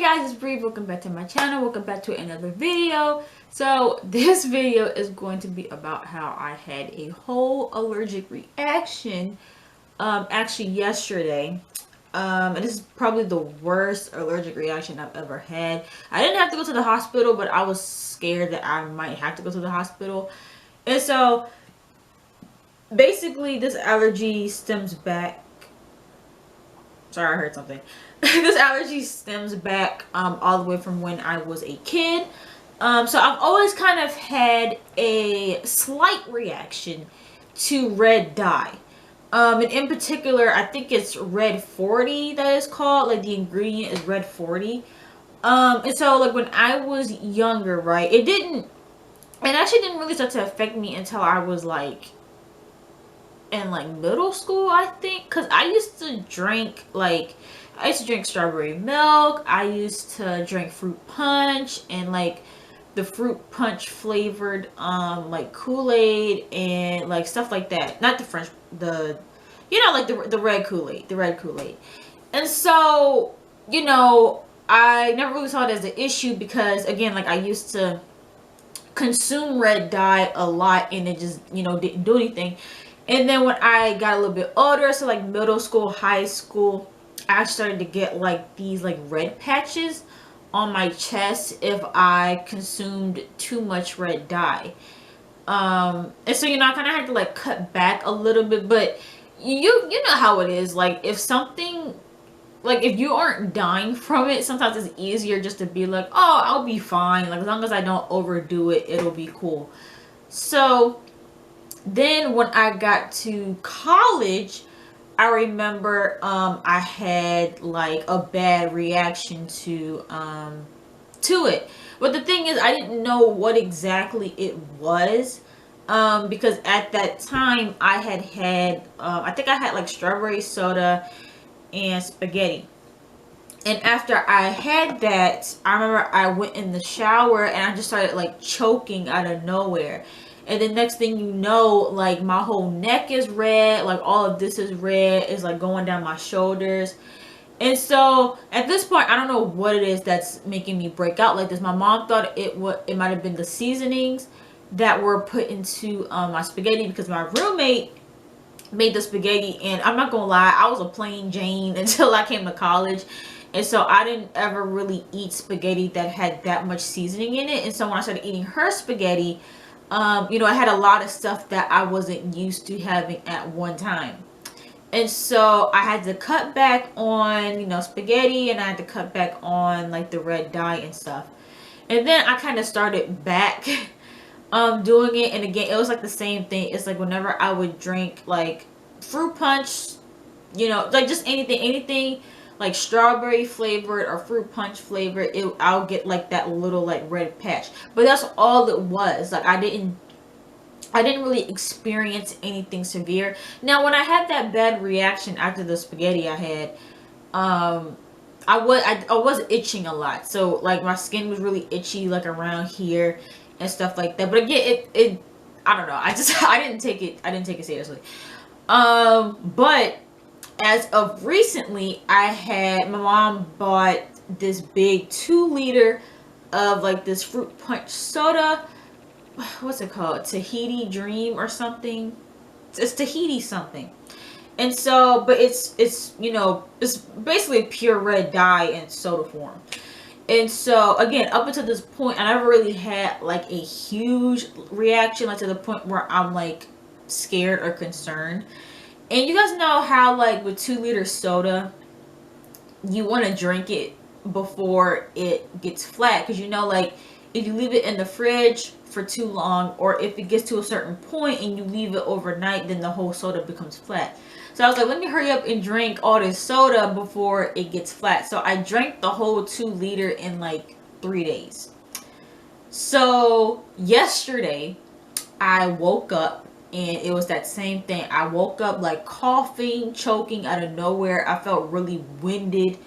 guys, it's Bree. Welcome back to my channel. Welcome back to another video. So this video is going to be about how I had a whole allergic reaction actually yesterday. And this is probably the worst allergic reaction I've ever had. I didn't have to go to the hospital, but I was scared that I might have to go to the hospital. And so basically this allergy stems back. Sorry, I heard something. This allergy stems back all the way from when I was a kid. So I've always kind of had a slight reaction to red dye. And in particular, I think it's red 40 that is called. Like the ingredient is red 40. And so like when I was younger, right, it actually didn't really start to affect me until I was like in like middle school, I think, because I used to drink strawberry milk. I used to drink fruit punch and like the fruit punch flavored like Kool-Aid and like stuff like that. Not the French, the red Kool-Aid. And so, I never really saw it as an issue because again, like I used to consume red dye a lot and it just, didn't do anything. And then when I got a little bit older, so like middle school, high school, I started to get like these like red patches on my chest if I consumed too much red dye. And so, I kind of had to like cut back a little bit, but you know how it is. Like if something, like if you aren't dying from it, sometimes it's easier just to be like, oh, I'll be fine. Like as long as I don't overdo it, it'll be cool. So then when I got to college, I remember I had like a bad reaction to it. But the thing is, I didn't know what exactly it was because at that time I had I think I had like strawberry soda and spaghetti. And after I had that, I remember I went in the shower and I just started like choking out of nowhere. And the next thing you know, like my whole neck is red, like all of this is red, it's like going down my shoulders. And so at this point, I don't know what it is that's making me break out like this. My mom thought it might have been the seasonings that were put into my spaghetti because my roommate made the spaghetti, and I'm not gonna lie, I was a plain Jane until I came to college. And so I didn't ever really eat spaghetti that had that much seasoning in it. And so when I started eating her spaghetti, I had a lot of stuff that I wasn't used to having at one time. And so I had to cut back on, spaghetti, and I had to cut back on like the red dye and stuff. And then I kind of started back doing it. And again, it was like the same thing. It's like whenever I would drink like fruit punch, like just anything like strawberry flavored or fruit punch flavored, I'll get like that little like red patch. But that's all it was. Like I didn't really experience anything severe. Now when I had that bad reaction after the spaghetti I had, I was itching a lot. So like my skin was really itchy like around here and stuff like that. But again, it I don't know. I didn't take it seriously. But as of recently, my mom bought this big 2-liter of like this fruit punch soda. What's it called? Tahiti Dream or something. It's Tahiti something. And so, but it's it's basically pure red dye in soda form. And so again, up until this point, I never really had like a huge reaction, like to the point where I'm like scared or concerned. And you guys know how like with 2-liter soda, you want to drink it before it gets flat. Because like if you leave it in the fridge for too long, or if it gets to a certain point and you leave it overnight, then the whole soda becomes flat. So I was like, let me hurry up and drink all this soda before it gets flat. So I drank the whole 2-liter in like 3 days. So yesterday I woke up and it was that same thing. I woke up like coughing, choking out of nowhere. I felt really winded.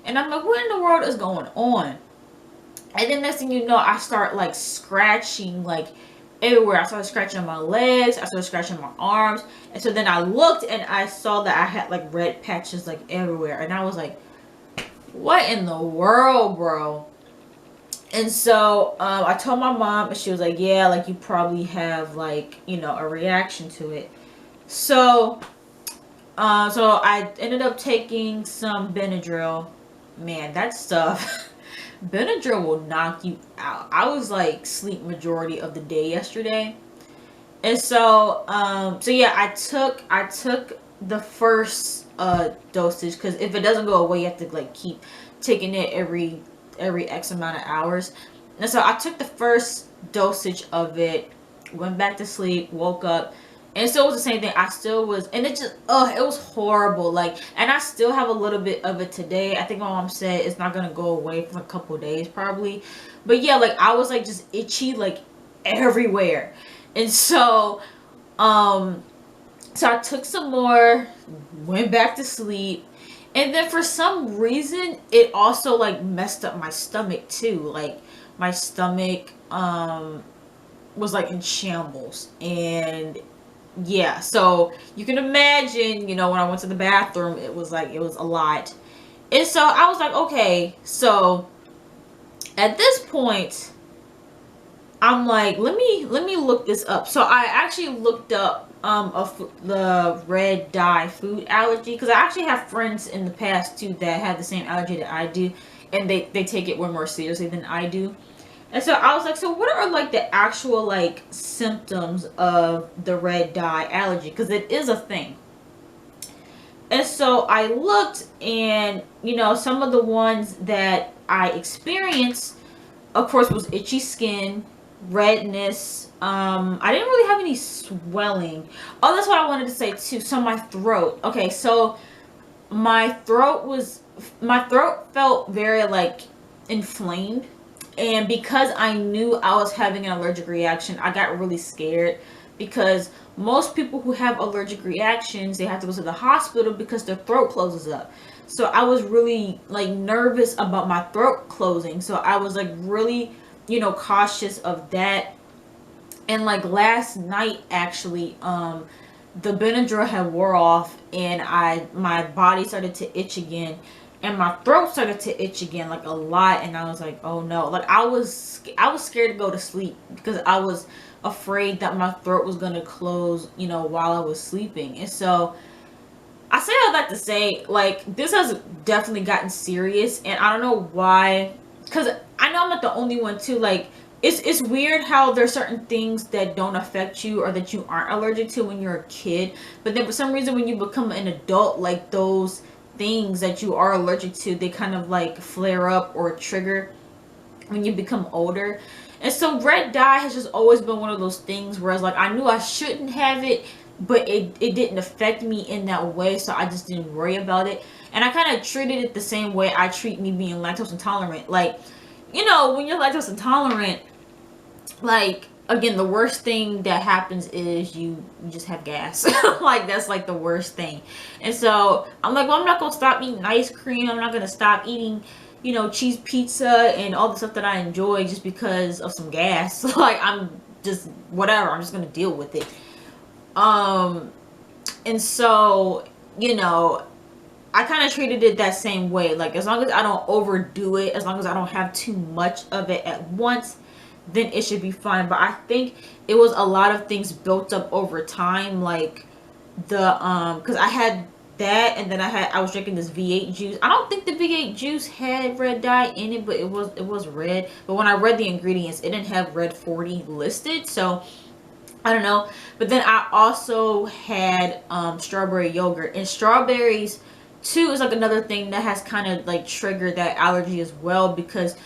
And I'm like, what in the world is going on? And then next thing you know, I start like scratching like everywhere. I started scratching my legs. I started scratching my arms. And so then I looked and I saw that I had like red patches like everywhere. And I was like, what in the world, bro? And so I told my mom, and she was like, yeah, like you probably have like, you know, a reaction to it. So so I ended up taking some Benadryl. Man, that stuff, Benadryl will knock you out. I was like sleep majority of the day yesterday. And so so yeah, I took the first dosage, because if it doesn't go away, you have to like keep taking it every X amount of hours. And so I took the first dosage of it, went back to sleep, woke up, and still was the same thing. I still was, and it just, it was horrible. Like, and I still have a little bit of it today. I think my mom said it's not gonna go away for a couple days probably. But yeah, like I was like just itchy like everywhere. And so so I took some more, went back to sleep, and then for some reason it also like messed up my stomach too. Like my stomach was like in shambles. And yeah, so you can imagine, you know, when I went to the bathroom, it was like, it was a lot. And so I was like, okay, so at this point I'm like, let me look this up. So I actually looked up the red dye food allergy, because I actually have friends in the past too that have the same allergy that I do, and they take it way more seriously than I do. And so I was like, so what are like the actual like symptoms of the red dye allergy, because it is a thing. And so I looked, and you know, some of the ones that I experienced, of course, was itchy skin, redness. I didn't really have any swelling. Oh, that's what I wanted to say too. So my throat. Okay, so my throat felt very like inflamed, and because I knew I was having an allergic reaction, I got really scared, because most people who have allergic reactions, they have to go to the hospital because their throat closes up. So I was really like nervous about my throat closing. So I was like really, you know, cautious of that. And like last night actually, the Benadryl had wore off, and my body started to itch again, and my throat started to itch again like a lot. And I was like, oh no, like I was scared to go to sleep, because I was afraid that my throat was going to close, you know, while I was sleeping. And so I say all that to say, like, this has definitely gotten serious, and I don't know why, because I know I'm not the only one too. Like, it's weird how there's certain things that don't affect you or that you aren't allergic to when you're a kid, but then for some reason when you become an adult, like those things that you are allergic to, they kind of like flare up or trigger when you become older. And so red dye has just always been one of those things where it's like, I knew I shouldn't have it, but it didn't affect me in that way, so I just didn't worry about it. And I kind of treated it the same way I treat me being lactose intolerant. Like, you know, when you're lactose intolerant, like, again, the worst thing that happens is you just have gas. Like, that's like the worst thing. And so I'm like, well, I'm not gonna stop eating ice cream, I'm not gonna stop eating, you know, cheese pizza and all the stuff that I enjoy just because of some gas. Like, I'm just whatever, I'm just gonna deal with it. And so, you know, I kind of treated it that same way. Like, as long as I don't overdo it, as long as I don't have too much of it at once, then it should be fine. But I think it was a lot of things built up over time, like the because I had that, and then I was drinking this V8 juice. I don't think the V8 juice had red dye in it, but it was red. But when I read the ingredients, it didn't have red 40 listed, so I don't know. But then I also had strawberry yogurt, and strawberries too is like another thing that has kind of like triggered that allergy as well, because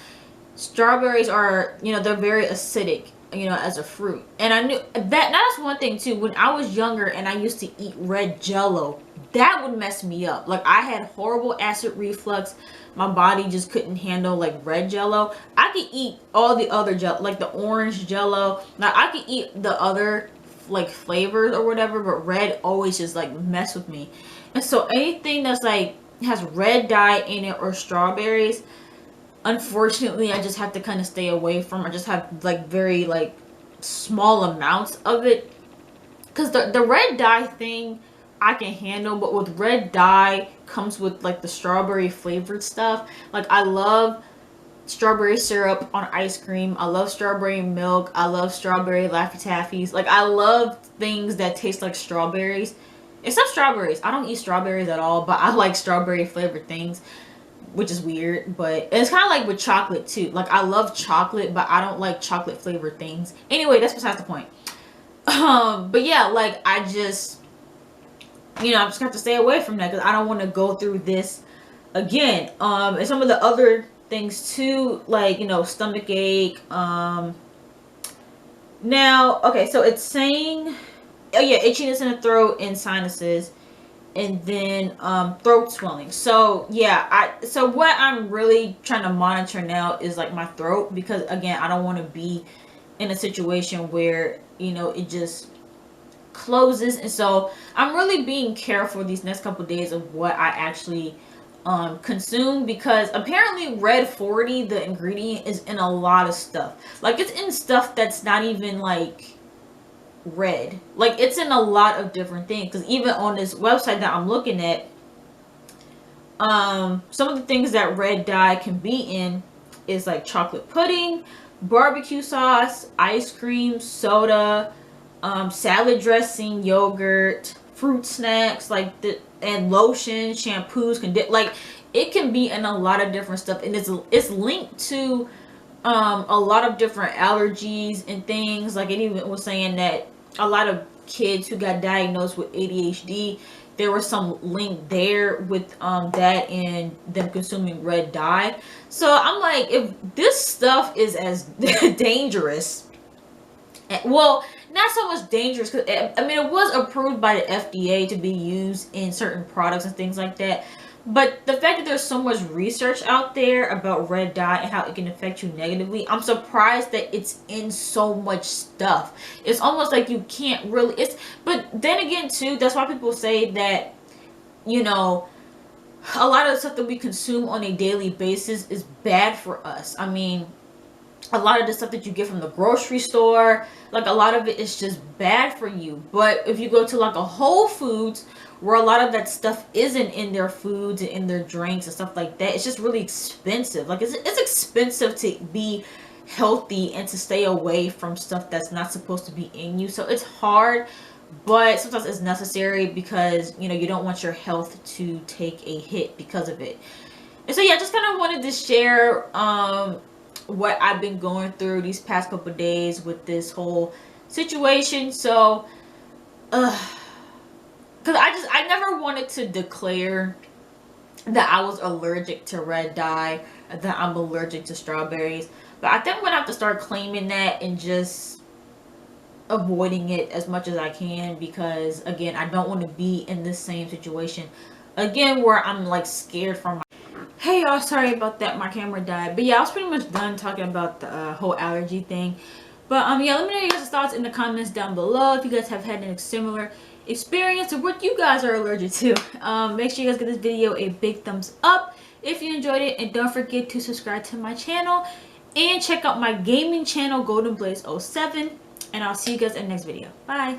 strawberries are, you know, they're very acidic, you know, as a fruit. And I knew that that's one thing too. When I was younger and I used to eat red jello, that would mess me up. Like, I had horrible acid reflux. My body just couldn't handle like red jello. I could eat all the other jello, like the orange jello. Now I could eat the other like flavors or whatever, but red always just like mess with me. And so anything that's like has red dye in it or strawberries, unfortunately, I just have to kind of stay away from. I just have like very like small amounts of it, because the red dye thing, I can handle, but with red dye comes with like the strawberry flavored stuff. Like I love strawberry syrup on ice cream. I love strawberry milk. I love strawberry Laffy Taffies. Like I love things that taste like strawberries. Except strawberries. I don't eat strawberries at all, but I like strawberry flavored things, which is weird. But it's kind of like with chocolate too. Like I love chocolate, but I don't like chocolate flavored things. Anyway, that's besides the point. But yeah, like I just, you know, I'm just gonna have to stay away from that because I don't want to go through this again. And some of the other things too, like, you know, stomach ache. Now, okay, so it's saying, oh yeah, itchiness in the throat and sinuses, and then throat swelling. So yeah, so what I'm really trying to monitor now is like my throat, because again, I don't want to be in a situation where, you know, it just closes. And so I'm really being careful these next couple of days of what I actually consume, because apparently red 40, the ingredient, is in a lot of stuff. Like it's in stuff that's not even like red. Like it's in a lot of different things, because even on this website that I'm looking at, some of the things that red dye can be in is like chocolate pudding, barbecue sauce, ice cream, soda, salad dressing, yogurt, fruit snacks, like and lotion, shampoos, like it can be in a lot of different stuff, and it's linked to a lot of different allergies and things. Like it even was saying that a lot of kids who got diagnosed with ADHD, there was some link there with that and them consuming red dye. So I'm like, if this stuff is as dangerous, well, not so much dangerous, because I mean it was approved by the FDA to be used in certain products and things like that, but the fact that there's so much research out there about red dye and how it can affect you negatively, I'm surprised that it's in so much stuff. It's almost like you can't really, but then again too, that's why people say that, you know, a lot of the stuff that we consume on a daily basis is bad for us. I mean, a lot of the stuff that you get from the grocery store, like a lot of it is just bad for you. But if you go to like a Whole Foods, where a lot of that stuff isn't in their foods and in their drinks and stuff like that, it's just really expensive. Like it's expensive to be healthy and to stay away from stuff that's not supposed to be in you. So it's hard, but sometimes it's necessary, because, you know, you don't want your health to take a hit because of it. And so yeah, just kind of wanted to share what I've been going through these past couple of days with this whole situation. So because I never wanted to declare that I was allergic to red dye, that I'm allergic to strawberries, but I think I'm gonna have to start claiming that and just avoiding it as much as I can, because again, I don't want to be in this same situation again where I'm like scared from my... Hey y'all, sorry about that, my camera died. But yeah, I was pretty much done talking about the whole allergy thing. But yeah, let me know your guys' thoughts in the comments down below if you guys have had a similar experience or what you guys are allergic to. Make sure you guys give this video a big thumbs up if you enjoyed it, and don't forget to subscribe to my channel and check out my gaming channel, Golden Blaze 07, and I'll see you guys in the next video. Bye.